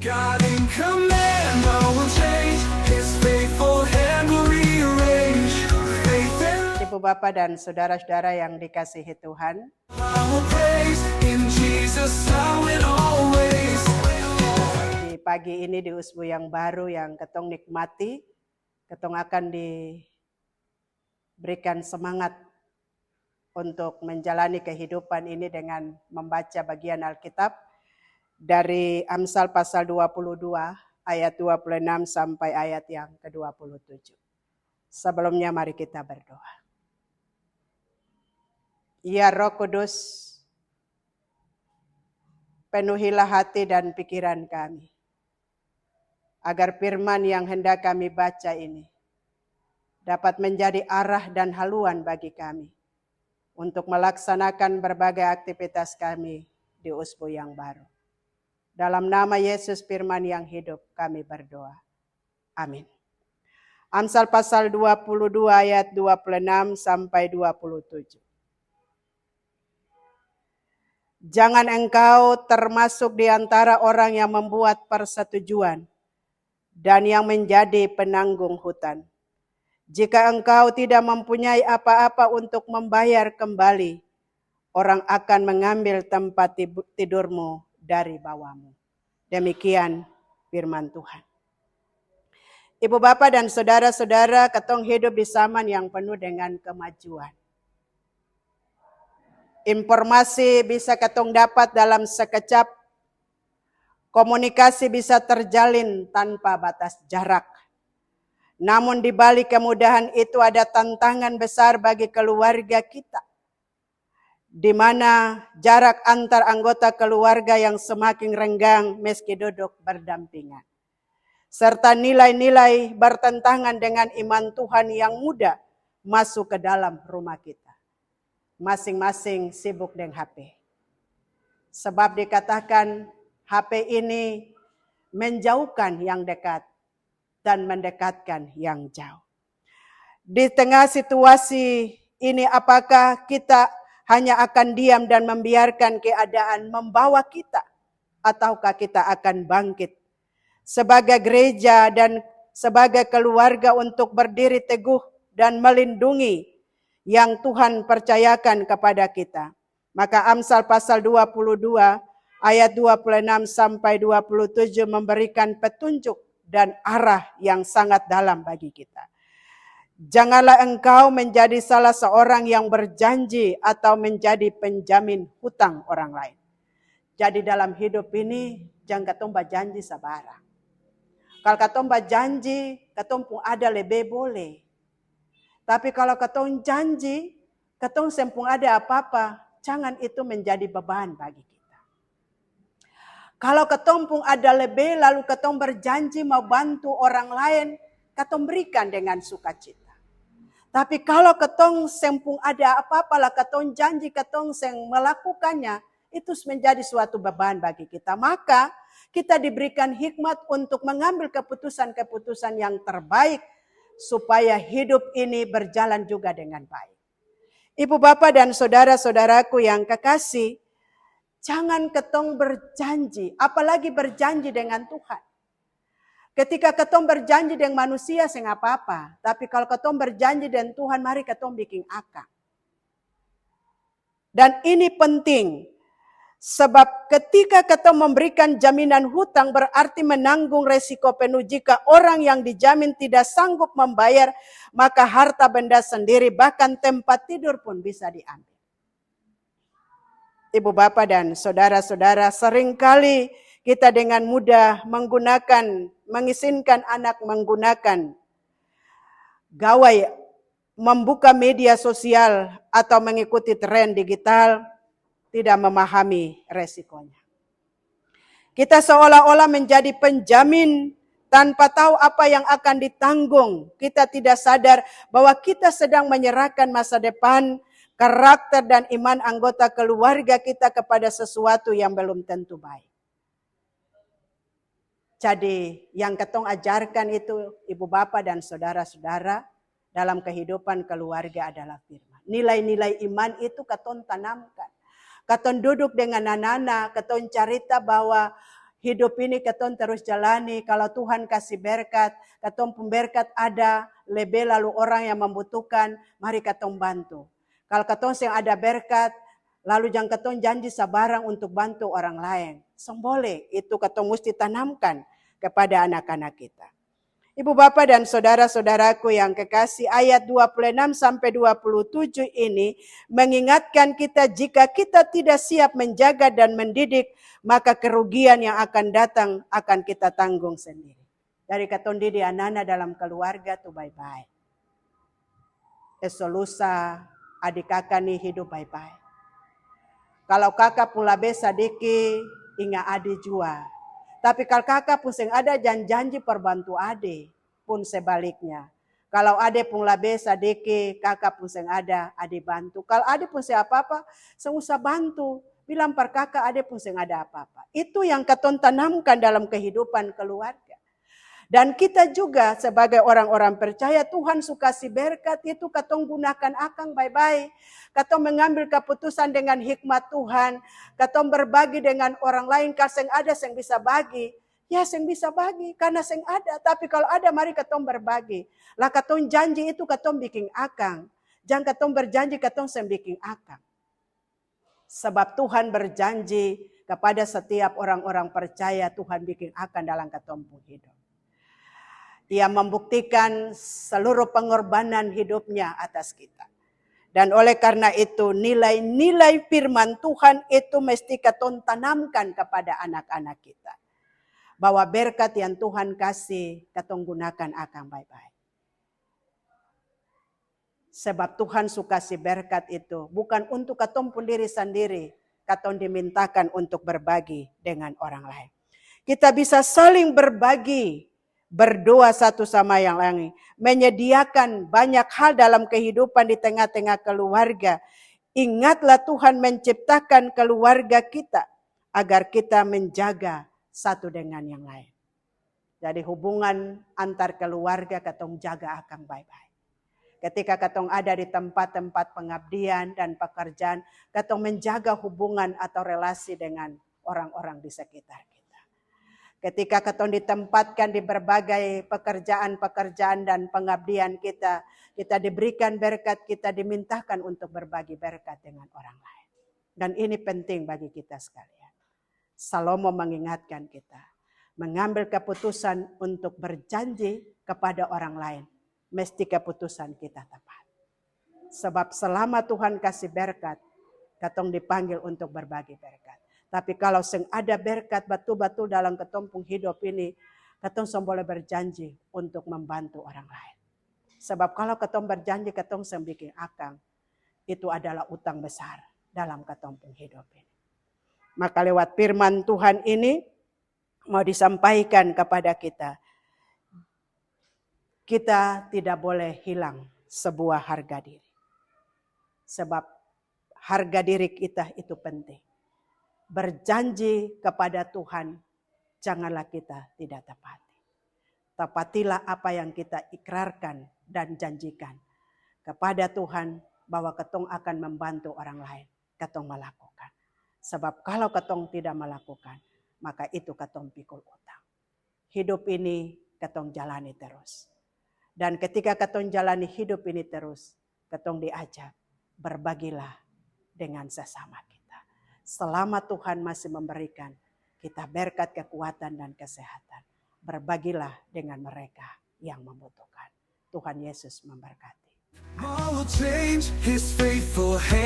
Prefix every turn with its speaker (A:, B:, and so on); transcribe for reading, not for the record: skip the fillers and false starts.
A: God in command, no will change. His faithful hand will rearrange. Faith and
B: Ibu Bapak dan saudara-saudara yang dikasihi Tuhan,
A: I will praise in Jesus now and always.
B: di pagi ini di usbu yang baru yang ketong nikmati, ketong akan diberikan semangat untuk menjalani kehidupan ini dengan membaca bagian Alkitab dari Amsal pasal 22 ayat 26 sampai ayat yang ke-27. Sebelumnya mari kita berdoa. Ya Roh Kudus, penuhilah hati dan pikiran kami, agar firman yang hendak kami baca ini dapat menjadi arah dan haluan bagi kami untuk melaksanakan berbagai aktivitas kami di usbu yang baru. Dalam nama Yesus firman yang hidup kami berdoa. Amin. Amsal pasal 22 ayat 26 sampai 27. Jangan engkau termasuk di antara orang yang membuat persetujuan dan yang menjadi penanggung hutang. Jika engkau tidak mempunyai apa-apa untuk membayar kembali, orang akan mengambil tempat tidurmu dari bawahmu. Demikian firman Tuhan. Ibu bapak dan saudara-saudara, ketong hidup di zaman yang penuh dengan kemajuan. Informasi bisa ketong dapat dalam sekejap. Komunikasi bisa terjalin tanpa batas jarak. Namun di balik kemudahan itu ada tantangan besar bagi keluarga kita, di mana jarak antar anggota keluarga yang semakin renggang meski duduk berdampingan. Serta nilai-nilai bertentangan dengan iman Tuhan yang mudah masuk ke dalam rumah kita. Masing-masing sibuk dengan HP. Sebab dikatakan HP ini menjauhkan yang dekat dan mendekatkan yang jauh. Di tengah situasi ini apakah kita hanya akan diam dan membiarkan keadaan membawa kita, ataukah kita akan bangkit sebagai gereja dan sebagai keluarga untuk berdiri teguh dan melindungi yang Tuhan percayakan kepada kita. Maka Amsal pasal 22 ayat 26 sampai 27 memberikan petunjuk dan arah yang sangat dalam bagi kita. Janganlah engkau menjadi salah seorang yang berjanji atau menjadi penjamin hutang orang lain. Jadi dalam hidup ini jangan ketong berjanji sabarang. Kalau ketong berjanji, ketong pun ada lebih boleh. Tapi kalau ketong janji, ketong sempung ada apa-apa, jangan itu menjadi beban bagi kita. Kalau ketong pun ada lebih, lalu ketong berjanji mau bantu orang lain, ketong berikan dengan sukacita. Tapi kalau ketong sempung ada apa-apa lah, ketong janji, ketong seng melakukannya, itu menjadi suatu beban bagi kita. Maka kita diberikan hikmat untuk mengambil keputusan-keputusan yang terbaik, supaya hidup ini berjalan juga dengan baik. Ibu bapak dan saudara-saudaraku yang kekasih, jangan ketong berjanji, apalagi berjanji dengan Tuhan. Ketika ketong berjanji dengan manusia, seng apa-apa. Tapi kalau ketong berjanji dengan Tuhan, mari ketong bikin akal. Dan ini penting. Sebab ketika ketong memberikan jaminan hutang, berarti menanggung resiko penuh. Jika orang yang dijamin tidak sanggup membayar, maka harta benda sendiri, bahkan tempat tidur pun bisa diambil. Ibu bapak dan saudara-saudara, seringkali kita dengan mudah mengizinkan anak menggunakan gawai, membuka media sosial atau mengikuti tren digital, tidak memahami resikonya. Kita seolah-olah menjadi penjamin tanpa tahu apa yang akan ditanggung. Kita tidak sadar bahwa kita sedang menyerahkan masa depan, karakter dan iman anggota keluarga kita kepada sesuatu yang belum tentu baik. Jadi yang ketong ajarkan itu ibu bapak dan saudara-saudara dalam kehidupan keluarga adalah firman. Nilai-nilai iman itu ketong tanamkan. Ketong duduk dengan anak-anak, ketong cerita bahwa Hidup ini ketong terus jalani. Kalau Tuhan kasih berkat, ketong pun berkat ada, lebih lalu orang yang membutuhkan, mari ketong bantu. Kalau ketong yang ada berkat, lalu jangan ketong janji sabarang untuk bantu orang lain. Boleh, itu ketong mesti tanamkan kepada anak-anak kita. Ibu bapak dan saudara-saudaraku yang kekasih, ayat 26 sampai 27 ini mengingatkan kita jika kita tidak siap menjaga dan mendidik, maka kerugian yang akan datang akan kita tanggung sendiri. Dari ketong didik anak-anak dalam keluarga tuh baik-baik. Esolusa adik kakak nih hidup baik-baik. Kalau kakak pula besa diki, ingat adik jua. Tapi kalau kakak pun ada janji perbantu adik pun sebaliknya. Kalau adik pun lebih sadiki, kakak pun ada adik bantu. Kalau adik pun apa-apa, usah bantu. Bilang per kakak adik pun ada apa-apa. Itu yang ketong tanamkan dalam kehidupan keluarga. Dan kita juga sebagai orang-orang percaya Tuhan suka si berkat itu ketong gunakan akang baik-baik. Ketong mengambil keputusan dengan hikmat Tuhan. Ketong berbagi dengan orang lain. Kalau seng ada seng bisa bagi. Ya seng bisa bagi karena seng ada. Tapi kalau ada mari ketong berbagi. Lah ketong janji itu ketong bikin akang. Jangan ketong berjanji ketong seng bikin akang. Sebab Tuhan berjanji kepada setiap orang-orang percaya Tuhan bikin akang dalam ketong hidup. Ia membuktikan seluruh pengorbanan hidupnya atas kita. Dan oleh karena itu nilai-nilai firman Tuhan itu mesti ketong tanamkan kepada anak-anak kita. Bahwa berkat yang Tuhan kasih ketong gunakan akan baik-baik. Sebab Tuhan suka si berkat itu bukan untuk ketong pun diri sendiri. Ketong dimintakan untuk berbagi dengan orang lain. Kita bisa saling berbagi. Berdoa satu sama yang lain, menyediakan banyak hal dalam kehidupan di tengah-tengah keluarga. Ingatlah Tuhan menciptakan keluarga kita agar kita menjaga satu dengan yang lain. Jadi hubungan antar keluarga ketong jaga akan baik-baik. Ketika ketong ada di tempat-tempat pengabdian dan pekerjaan, ketong menjaga hubungan atau relasi dengan orang-orang di sekitar kita. Ketika ketong ditempatkan di berbagai pekerjaan-pekerjaan dan pengabdian kita diberikan berkat, kita dimintakan untuk berbagi berkat dengan orang lain. Dan ini penting bagi kita sekalian. Salomo mengingatkan kita, mengambil keputusan untuk berjanji kepada orang lain, mesti keputusan kita tepat. Sebab selama Tuhan kasih berkat, ketong dipanggil untuk berbagi berkat. Tapi kalau seng ada berkat betul-betul dalam ketong hidup ini, ketong boleh berjanji untuk membantu orang lain. Sebab kalau ketong berjanji ketong seng bikin akang, itu adalah utang besar dalam ketong hidup ini. Maka lewat firman Tuhan ini mau disampaikan kepada kita, kita tidak boleh hilang sebuah harga diri. Sebab harga diri kita itu penting. Berjanji kepada Tuhan, janganlah kita tidak tepati. Tepatilah apa yang kita ikrarkan dan janjikan kepada Tuhan bahwa ketong akan membantu orang lain. Ketong melakukan. Sebab kalau ketong tidak melakukan, maka itu ketong pikul utang. Hidup ini ketong jalani terus. Dan ketika ketong jalani hidup ini terus, ketong diajak berbagilah dengan sesama kita. Selama Tuhan masih memberikan kita berkat kekuatan dan kesehatan. Berbagilah dengan mereka yang membutuhkan. Tuhan Yesus memberkati.
A: All will change, His faithful hand.